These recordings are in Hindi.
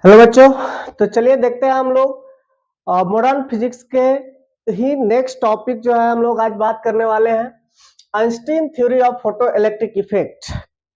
हेलो बच्चों। तो चलिए देखते हैं हम लोग मॉडर्न फिजिक्स के ही नेक्स्ट टॉपिक जो है हम लोग आज बात करने वाले हैं Einstein theory of photo electric effect.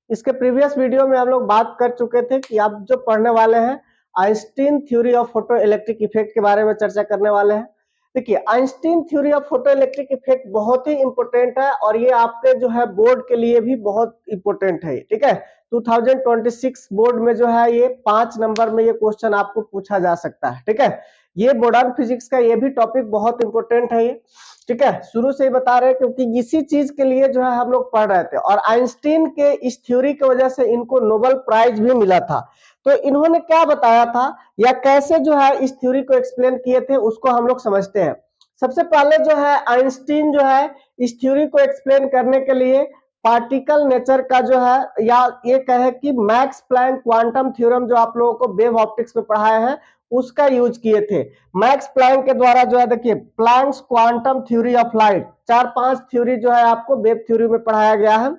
इसके प्रीवियस वीडियो में हम लोग बात कर चुके थे कि आप जो पढ़ने वाले हैं Einstein theory of photo electric effect के बारे में चर्चा करने वाले हैं। देखिए Einstein theory of photo electric effect बहुत ही इंपॉर्टेंट है और ये आपके जो है बोर्ड के लिए भी बहुत इंपॉर्टेंट है। ठीक है, 2026 बोर्ड में जो है ये 5 नंबर में ये क्वेश्चन आपको पूछा जा सकता है। ठीक है, ये मॉडर्न फिजिक्स का ये भी टॉपिक बहुत इंपॉर्टेंट है ये। ठीक है, शुरू से ही बता रहे हैं क्योंकि इसी चीज के लिए जो है हम लोग पढ़ रहे थे और आइंस्टीन के इस थ्योरी की वजह से इनको नोबेल प्राइज भी मिला था। तो इन्होंने क्या बताया था या कैसे जो है इस थ्योरी को एक्सप्लेन किए थे उसको हम लोग समझते हैं। सबसे पहले जो है आइंस्टीन जो है इस थ्योरी को एक्सप्लेन करने के लिए पार्टिकल नेचर का जो है या ये कहे कि मैक्स प्लैंक क्वांटम थ्योरम जो आप लोगों को वेव ऑप्टिक्स में पढ़ाए हैं उसका यूज किए थे। मैक्स प्लैंक के द्वारा जो है देखिए Planck's quantum theory of light 4-5 theory जो है आपको वेव थ्योरी में पढ़ाया गया है।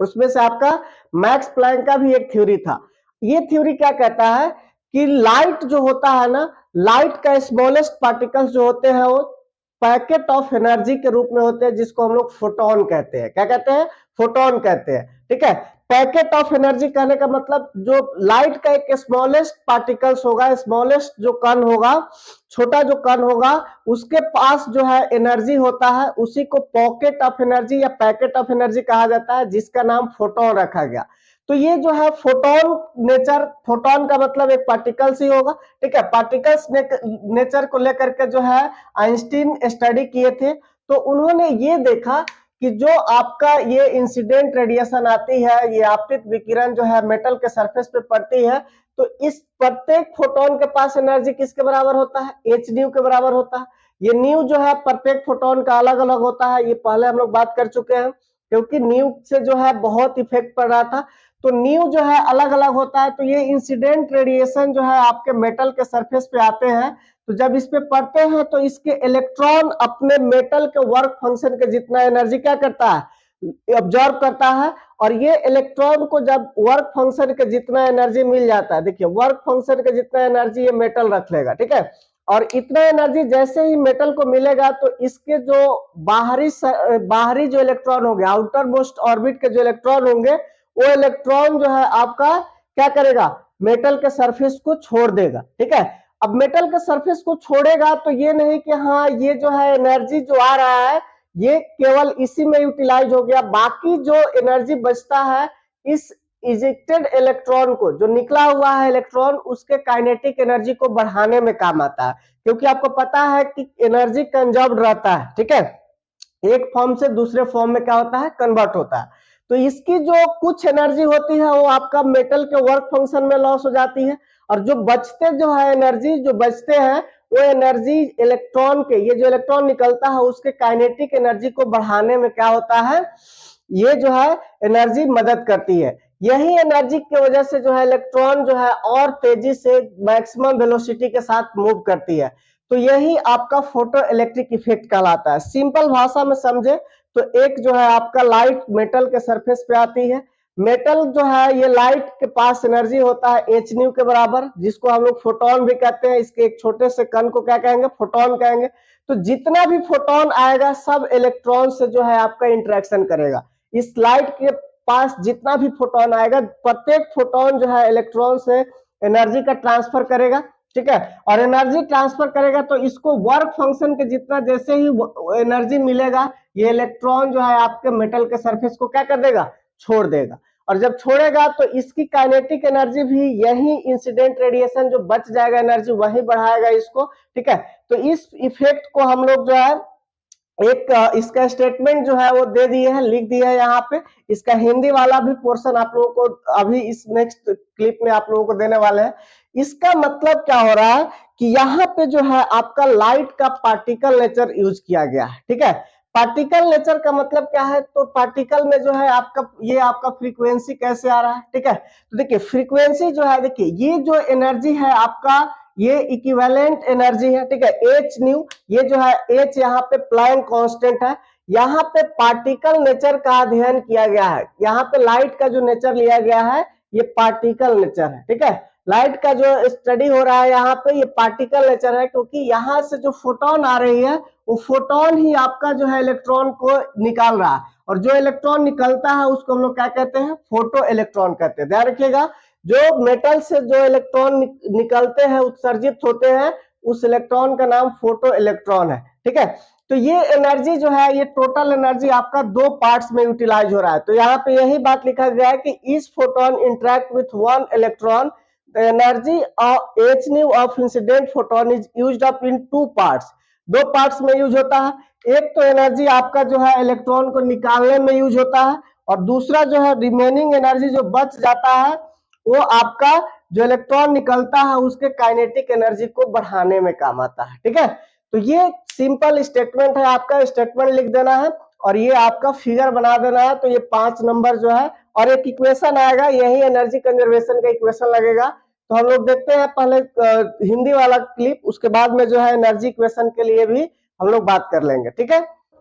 उसमें से आपका मैक्स प्लैंक का भी एक थ्योरी था। ये थ्योरी क्या कहता है कि लाइट जो होता है ना, लाइट का स्मॉलेस्ट पार्टिकल्स जो होते हैं वो पैकेट ऑफ एनर्जी के रूप में होते हैं जिसको हम लोग फोटोन कहते हैं। क्या कहते हैं? फोटोन कहते हैं। ठीक है, पैकेट ऑफ एनर्जी कहने का मतलब जो लाइट का एक स्मॉलेस्ट पार्टिकल्स होगा, स्मॉलेस्ट जो कण होगा, छोटा जो कण होगा उसके पास जो है एनर्जी होता है उसी को पॉकेट ऑफ एनर्जी या पैकेट ऑफ एनर्जी कहा जाता है जिसका नाम फोटोन रखा गया। तो ये जो है फोटोन नेचर, फोटोन का मतलब एक पार्टिकल्स ही होगा। ठीक है, पार्टिकल्स नेचर को लेकर के जो है आइंस्टीन स्टडी किए थे। तो उन्होंने ये देखा कि जो आपका ये इंसिडेंट रेडिएशन आती है, ये आपतित विकिरण जो है मेटल के सरफेस पे पड़ती है, तो इस प्रत्येक फोटोन के पास एनर्जी किसके बराबर होता है? एच न्यू के बराबर होता है। ये न्यू जो है प्रत्येक फोटोन का अलग अलग होता है, ये पहले हम लोग बात कर चुके हैं क्योंकि न्यू से जो है बहुत इफेक्ट पड़ रहा था। तो न्यू जो है अलग अलग होता है। तो ये इंसिडेंट रेडिएशन जो है आपके मेटल के सरफेस पे आते हैं, तो जब इस पे पड़ते हैं तो इसके इलेक्ट्रॉन अपने मेटल के वर्क फंक्शन के जितना एनर्जी क्या करता है? ऑब्जर्व करता है। और ये इलेक्ट्रॉन को जब वर्क फंक्शन के जितना एनर्जी मिल जाता है, देखिए वर्क फंक्शन के जितना एनर्जी ये मेटल रख लेगा। ठीक है, और इतना एनर्जी जैसे ही मेटल को मिलेगा तो इसके जो बाहरी जो इलेक्ट्रॉन होंगे, आउटर मोस्ट ऑर्बिट के जो इलेक्ट्रॉन होंगे, वो इलेक्ट्रॉन जो है आपका क्या करेगा? मेटल के सरफेस को छोड़ देगा। ठीक है, अब मेटल के सरफेस को छोड़ेगा तो ये नहीं कि हाँ ये जो है एनर्जी जो आ रहा है ये केवल इसी में यूटिलाइज हो गया, बाकी जो एनर्जी बचता है इस इजेक्टेड इलेक्ट्रॉन को, जो निकला हुआ है इलेक्ट्रॉन, उसके काइनेटिक एनर्जी को बढ़ाने में काम आता है। क्योंकि आपको पता है कि एनर्जी कंजर्व्ड रहता है। ठीक है, एक फॉर्म से दूसरे फॉर्म में क्या होता है? कन्वर्ट होता है। तो इसकी जो कुछ एनर्जी होती है वो आपका मेटल के वर्क फंक्शन में लॉस हो जाती है, और जो बचते जो है एनर्जी जो बचते हैं वो एनर्जी इलेक्ट्रॉन के, ये जो इलेक्ट्रॉन निकलता है उसके काइनेटिक एनर्जी को बढ़ाने में क्या होता है? ये जो है एनर्जी मदद करती है। यही एनर्जी की वजह से जो है इलेक्ट्रॉन जो है और तेजी से मैक्सिमम वेलोसिटी के साथ मूव करती है। तो यही आपका फोटो इलेक्ट्रिक इफेक्ट कहलाता है। सिंपल भाषा में समझे तो एक जो है आपका लाइट मेटल के सरफेस पे आती है, मेटल जो है ये लाइट के पास एनर्जी होता है एच न्यू के बराबर, जिसको हम लोग फोटोन भी कहते हैं। इसके एक छोटे से कण को क्या कहेंगे? फोटोन कहेंगे। तो जितना भी फोटोन आएगा सब इलेक्ट्रॉन से जो है आपका इंटरेक्शन करेगा। इस लाइट के पास जितना भी फोटोन आएगा प्रत्येक फोटोन जो है इलेक्ट्रॉन से एनर्जी का ट्रांसफर करेगा। ठीक है, और एनर्जी ट्रांसफर करेगा तो इसको वर्क फंक्शन के जितना जैसे ही एनर्जी मिलेगा ये इलेक्ट्रॉन जो है आपके मेटल के सरफेस को क्या कर देगा? छोड़ देगा। और जब छोड़ेगा तो इसकी काइनेटिक एनर्जी भी यही इंसिडेंट रेडिएशन जो बच जाएगा एनर्जी वही बढ़ाएगा इसको। ठीक है, तो इस इफेक्ट को हम लोग जो है एक इसका स्टेटमेंट जो है वो दे दिए हैं, लिख दिया है यहाँ पे। इसका हिंदी वाला भी पोर्शन आप लोगों को अभी इस नेक्स्ट क्लिप में आप लोगों को देने वाले हैं। इसका मतलब क्या हो रहा है कि यहाँ पे जो है आपका लाइट का पार्टिकल नेचर यूज किया गया है। ठीक है, पार्टिकल नेचर का मतलब क्या है? तो पार्टिकल में जो है आपका ये आपका फ्रीक्वेंसी कैसे आ रहा है? ठीक है, तो देखिए फ्रीक्वेंसी जो है, देखिए ये जो एनर्जी है आपका ये इक्विवेलेंट एनर्जी है। ठीक है, एच न्यू, ये जो है एच यहाँ पे प्लैंक कांस्टेंट है। यहाँ पे पार्टिकल नेचर का अध्ययन किया गया है, यहाँ पे लाइट का जो नेचर लिया गया है ये पार्टिकल नेचर है। ठीक है, लाइट का जो स्टडी हो रहा है यहाँ पे ये पार्टिकल नेचर है, क्योंकि यहाँ से जो फोटोन आ रही है वो फोटोन ही आपका जो है इलेक्ट्रॉन को निकाल रहा है, और जो इलेक्ट्रॉन निकलता है उसको हम लोग क्या कहते हैं, फोटो इलेक्ट्रॉन कहते हैं। ध्यान रखिएगा, जो मेटल से जो इलेक्ट्रॉन निकलते हैं, उत्सर्जित होते हैं, उस इलेक्ट्रॉन का नाम फोटो इलेक्ट्रॉन है। ठीक है, तो ये एनर्जी जो है, ये टोटल एनर्जी आपका दो पार्ट्स में यूटिलाइज हो रहा है। तो यहाँ पे यही बात लिखा गया है कि each photon interact with one electron, the energy of H new of incident photon is used up in two parts. दो पार्ट्स में यूज होता है। एक तो एनर्जी आपका जो है इलेक्ट्रॉन को निकालने में यूज होता है, और दूसरा जो है रिमेनिंग एनर्जी जो बच जाता है वो आपका जो इलेक्ट्रॉन निकलता है उसके काइनेटिक एनर्जी को बढ़ाने में काम आता है। ठीक है, तो ये सिंपल स्टेटमेंट है, आपका स्टेटमेंट लिख देना है और ये आपका फिगर बना देना है। तो ये 5 नंबर जो है, और एक इक्वेशन आएगा, यही एनर्जी कंजर्वेशन का इक्वेशन लगेगा। तो हम लोग देखते हैं पहले हिंदी वाला क्लिप, उसके बाद में जो है एनर्जी इक्वेशन के लिए भी हम लोग बात कर लेंगे। ठीक है,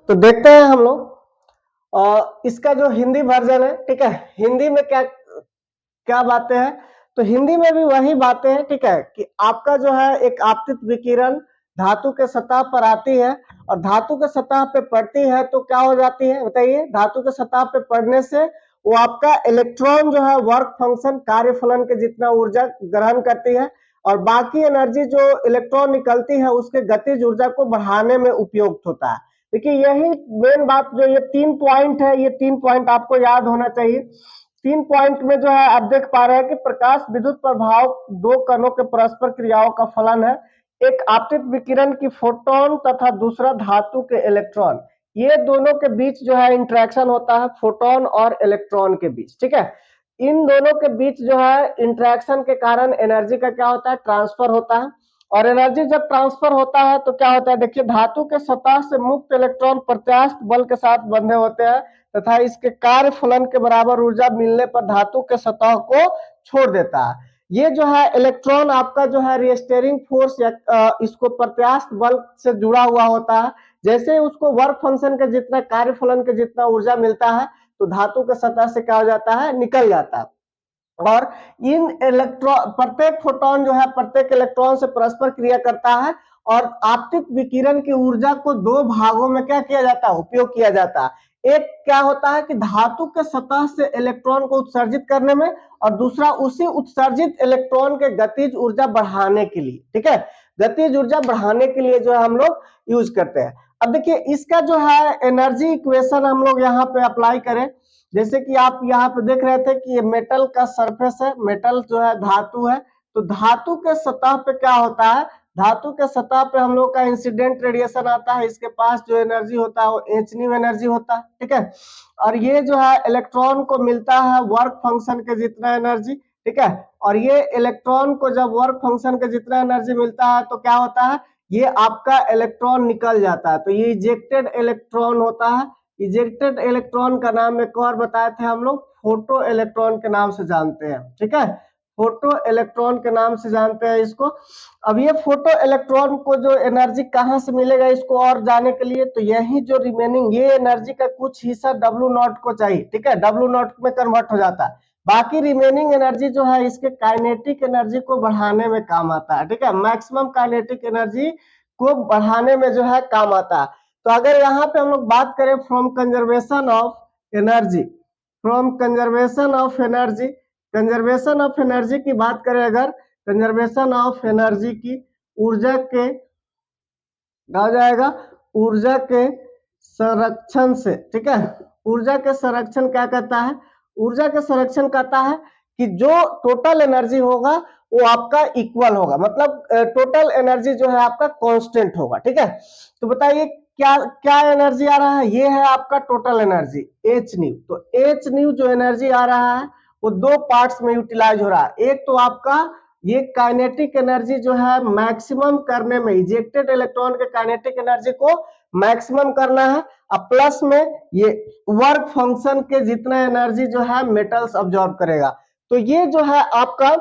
तो देखते हैं हम लोग इसका जो हिंदी वर्जन है। ठीक है, हिंदी में क्या क्या बातें हैं, तो हिंदी में भी वही बातें हैं। ठीक है, कि आपका जो है एक आपतित विकिरण धातु के सतह पर आती है, और धातु के सतह पे पड़ती है तो क्या हो जाती है बताइए, धातु के सतह पे पड़ने से वो आपका इलेक्ट्रॉन जो है वर्क फंक्शन कार्य फलन के जितना ऊर्जा ग्रहण करती है, और बाकी एनर्जी जो इलेक्ट्रॉन निकलती है उसके गतिज ऊर्जा को बढ़ाने में उपयुक्त होता है। देखिए यही मेन बात, जो ये 3 पॉइंट है, ये 3 पॉइंट आपको याद होना चाहिए। 3 पॉइंट में जो है आप देख पा रहे हैं कि प्रकाश विद्युत प्रभाव दो कणों के परस्पर क्रियाओं का फलन है। एक आपतित विकिरण की फोटोन तथा दूसरा धातु के इलेक्ट्रॉन, ये दोनों के बीच जो है इंटरेक्शन होता है, फोटोन और इलेक्ट्रॉन के बीच। ठीक है, इन दोनों के बीच जो है इंटरेक्शन के कारण एनर्जी का क्या होता है, ट्रांसफर होता है। और एनर्जी जब ट्रांसफर होता है तो क्या होता है, देखिए धातु के सतह से मुक्त इलेक्ट्रॉन प्रत्यास्थ बल के साथ बंधे होते हैं, तथा इसके कार्य फलन के बराबर ऊर्जा मिलने पर धातु के सतह को छोड़ देता है। ये जो है इलेक्ट्रॉन आपका जो है रिस्टेरिंग फोर्स या इसको प्रत्यास्थ बल से जुड़ा हुआ होता है। जैसे उसको वर्क फंक्शन के जितना कार्य फलन के जितना ऊर्जा मिलता है तो धातु के सतह से क्या हो जाता है, निकल जाता है। और इन इलेक्ट्रॉन, प्रत्येक फोटोन जो है प्रत्येक इलेक्ट्रॉन से परस्पर क्रिया करता है, और आपतित विकिरण की ऊर्जा को दो भागों में क्या किया जाता है, उपयोग किया जाता है। एक क्या होता है कि धातु के सतह से इलेक्ट्रॉन को उत्सर्जित करने में, और दूसरा उसी उत्सर्जित इलेक्ट्रॉन के गतिज ऊर्जा बढ़ाने के लिए। ठीक है, गतिज ऊर्जा बढ़ाने के लिए जो है हम लोग यूज करते हैं। अब देखिए इसका जो है एनर्जी इक्वेशन हम लोग यहाँ पे अप्लाई करें, जैसे कि आप यहाँ पे देख रहे थे कि ये मेटल का सरफेस है, मेटल जो है धातु है, तो धातु के सतह पे क्या होता है, धातु के सतह पे हम लोग का इंसिडेंट रेडिएशन आता है, इसके पास जो एनर्जी होता है वो एच न्यू एनर्जी होता है। ठीक है, और ये जो है इलेक्ट्रॉन को मिलता है वर्क फंक्शन के जितना एनर्जी। ठीक है, और ये इलेक्ट्रॉन को जब वर्क फंक्शन के जितना एनर्जी मिलता है तो क्या होता है, ये आपका इलेक्ट्रॉन निकल जाता है, तो ये इजेक्टेड इलेक्ट्रॉन होता है। इजेक्टेड इलेक्ट्रॉन का नाम एक और बताए थे हम लोग, फोटो इलेक्ट्रॉन के नाम से जानते हैं। ठीक है, फोटो इलेक्ट्रॉन के नाम से जानते हैं इसको। अब ये फोटो इलेक्ट्रॉन को जो एनर्जी कहाँ से मिलेगा इसको और जाने के लिए, तो यही जो रिमेनिंग ये एनर्जी का कुछ हिस्सा डब्ल्यू नॉट को चाहिए। ठीक है, डब्ल्यू नॉट में कन्वर्ट हो जाता है, बाकी रिमेनिंग एनर्जी जो है इसके काइनेटिक एनर्जी को बढ़ाने में काम आता है। ठीक है, मैक्सिमम काइनेटिक एनर्जी को बढ़ाने में जो है काम आता है। तो अगर यहाँ पे हम लोग बात करें from conservation of energy, from conservation of energy, conservation of energy की बात करें, अगर कंजर्वेशन ऑफ एनर्जी की, ऊर्जा के कहा जाएगा, ऊर्जा के संरक्षण से। ठीक है, ऊर्जा के संरक्षण क्या कहता है, ऊर्जा के संरक्षण कहता है कि जो टोटल एनर्जी होगा वो आपका इक्वल होगा, मतलब टोटल एनर्जी जो है आपका कांस्टेंट होगा। ठीक है, तो बताइए क्या क्या एनर्जी आ रहा है, ये है आपका टोटल एनर्जी एच न्यू। तो एच न्यू जो एनर्जी आ रहा है वो दो पार्ट्स में यूटिलाइज हो रहा है। एक तो आपका ये काइनेटिक एनर्जी जो है मैक्सिमम करने में, इजेक्टेड इलेक्ट्रॉन के काइनेटिक एनर्जी को मैक्सिमम करना है, और प्लस में ये वर्क फंक्शन के जितना एनर्जी जो है मेटल्स अब्सॉर्ब करेगा। तो ये जो है आपका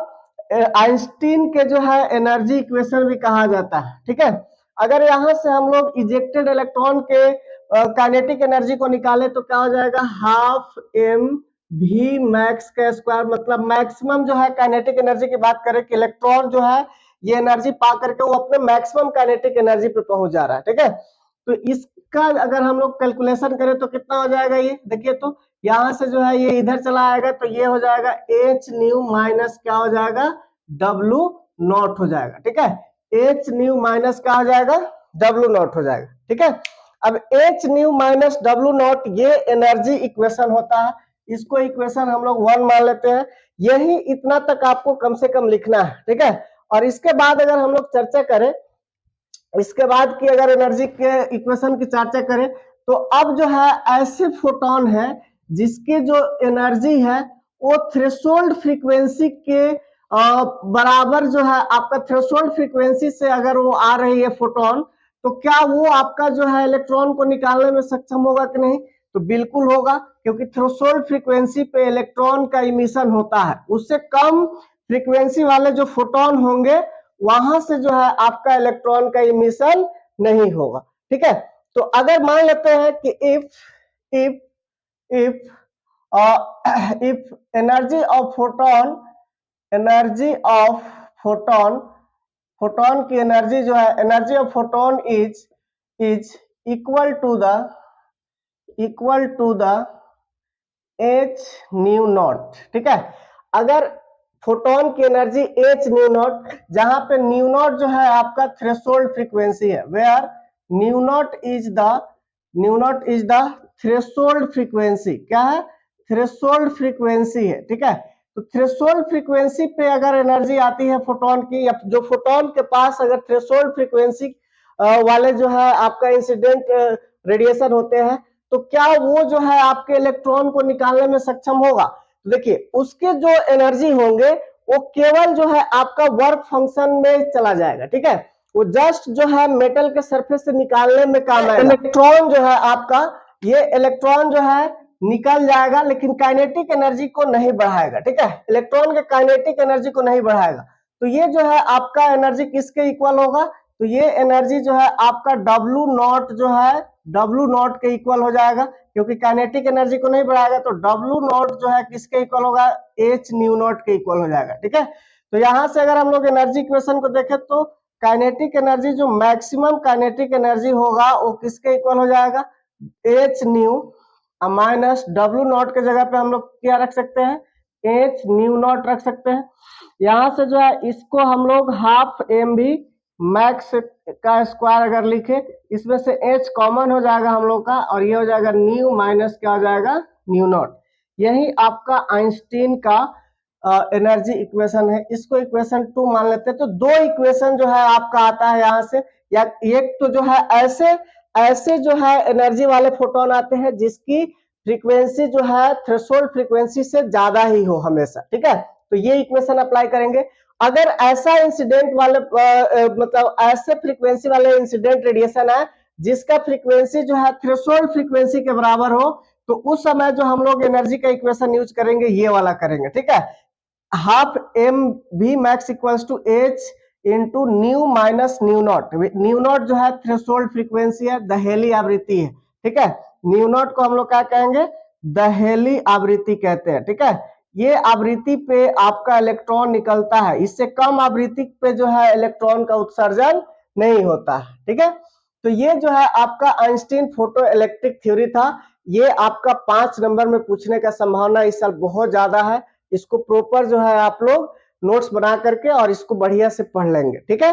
आइंस्टीन के जो है एनर्जी इक्वेशन भी कहा जाता है। ठीक है, अगर यहां से हम लोग इजेक्टेड इलेक्ट्रॉन के काइनेटिक एनर्जी को निकाले तो क्या हो जाएगा, हाफ एम V मैक्स का स्क्वायर, मतलब मैक्सिमम जो है काइनेटिक एनर्जी की बात करें कि इलेक्ट्रॉन जो है ये एनर्जी पा करके वो अपने मैक्सिमम काइनेटिक एनर्जी पे पहुंच जा रहा है, ठीक है। तो इसका अगर हम लोग कैलकुलेशन करें तो कितना हो जाएगा, ये देखिए, तो यहां से जो है ये इधर चला आएगा तो ये हो जाएगा एच न्यू माइनस क्या हो जाएगा, डब्लू नॉट हो जाएगा, ठीक है। एच न्यू माइनस क्या हो जाएगा, डब्लू नॉट हो जाएगा, ठीक है। अब H new minus W not ये एनर्जी इक्वेशन होता है, इसको इक्वेशन हम लोग 1 मान लेते हैं। यही इतना तक आपको कम से कम लिखना है, ठीक है। और इसके बाद अगर हम लोग चर्चा करें, इसके बाद की अगर एनर्जी के इक्वेशन की चर्चा करें, तो अब जो है ऐसे फोटोन है जिसकी जो एनर्जी है वो थ्रेशोल्ड फ्रीक्वेंसी के बराबर जो है, आपका थ्रेशोल्ड फ्रीक्वेंसी से अगर वो आ रही है फोटोन, तो क्या वो आपका जो है इलेक्ट्रॉन को निकालने में सक्षम होगा कि नहीं, तो बिल्कुल होगा, क्योंकि थ्रेशोल्ड फ्रीक्वेंसी पे इलेक्ट्रॉन का इमिशन होता है। उससे कम फ्रीक्वेंसी वाले जो फोटोन होंगे वहां से जो है आपका इलेक्ट्रॉन का इमिशन नहीं होगा, ठीक है। तो अगर मान लेते हैं कि if if energy of photon, energy of photon, photon की एनर्जी जो है, energy of photon is equal to the h nu naught, ठीक है। अगर फोटोन की एनर्जी एच न्यू नॉट, जहां पे न्यू नॉट जो है आपका थ्रेशोल्ड फ्रीक्वेंसी है, where nu naught is the threshold frequency, क्या है, थ्रेशोल्ड फ्रीक्वेंसी है, ठीक है। तो थ्रेशोल्ड फ्रीक्वेंसी पे अगर एनर्जी आती है फोटोन की, या जो फोटोन के पास अगर थ्रेशोल्ड फ्रीक्वेंसी वाले जो है आपका इंसिडेंट रेडिएशन होते हैं, तो क्या वो जो है आपके इलेक्ट्रॉन को निकालने में सक्षम होगा, तो देखिए उसके जो एनर्जी होंगे वो केवल जो है आपका वर्क फंक्शन में चला जाएगा, ठीक है। वो जस्ट जो है मेटल के सरफेस से निकालने में काम आएगा। इलेक्ट्रॉन जो है आपका, ये इलेक्ट्रॉन जो है निकल जाएगा, लेकिन काइनेटिक एनर्जी को नहीं बढ़ाएगा, ठीक है। इलेक्ट्रॉन के काइनेटिक एनर्जी को नहीं बढ़ाएगा। तो ये जो है आपका एनर्जी किसके इक्वल होगा, तो ये एनर्जी जो है आपका डब्लू नॉट जो है, डब्लू नॉट के इक्वल हो जाएगा, क्योंकि काइनेटिक एनर्जी को नहीं बढ़ाएगा। तो डब्लू नॉट जो है किसके इक्वल होगा, एच न्यू नॉट के इक्वल हो जाएगा, ठीक है। तो यहां से अगर हम लोग एनर्जी इक्वेशन को देखें तो काइनेटिक एनर्जी, जो मैक्सिमम काइनेटिक एनर्जी होगा वो किसके इक्वल हो जाएगा, H new minus W not के जगह पे हम लोग क्या रख सकते हैं, एच न्यू नॉट रख सकते हैं। यहां से जो है इसको हम लोग हाफ एम भी मैक्स का स्क्वायर अगर लिखे, इसमें से एच कॉमन हो जाएगा हम लोग का, और ये हो जाएगा न्यू माइनस क्या हो जाएगा, न्यू नॉट। यही आपका आइंस्टीन का एनर्जी इक्वेशन है। इसको इक्वेशन 2 मान लेते हैं। तो दो इक्वेशन जो है आपका आता है यहाँ से, या एक तो जो है ऐसे जो है एनर्जी वाले फोटोन आते हैं जिसकी फ्रीक्वेंसी जो है थ्रेशोल्ड फ्रीक्वेंसी से ज्यादा ही हो हमेशा, ठीक है। तो ये इक्वेशन अप्लाई करेंगे। अगर ऐसा इंसिडेंट वाले मतलब ऐसे फ्रीक्वेंसी वाले इंसिडेंट रेडिएशन है जिसका फ्रीक्वेंसी जो है थ्रेशोल्ड फ्रीक्वेंसी के बराबर हो, तो उस समय जो हम लोग एनर्जी का इक्वेशन यूज करेंगे ये वाला करेंगे, ठीक है। Half m v max equals to h into nu minus nu naught. Nu naught जो है थ्रेशोल्ड फ्रीक्वेंसी है, दहेली आवृत्ति है, ठीक है। न्यू नॉट को हम लोग क्या कहेंगे, दहेली आवृत्ति कहते हैं, ठीक है। ये आवृत्ति पे आपका इलेक्ट्रॉन निकलता है, इससे कम आवृत्ति पे जो है इलेक्ट्रॉन का उत्सर्जन नहीं होता है, ठीक है। तो ये जो है आपका आइंस्टीन फोटो इलेक्ट्रिक थ्योरी था। ये आपका 5 नंबर में पूछने का संभावना इस साल बहुत ज्यादा है। इसको प्रॉपर जो है आप लोग नोट्स बना करके और इसको बढ़िया से पढ़ लेंगे, ठीक है।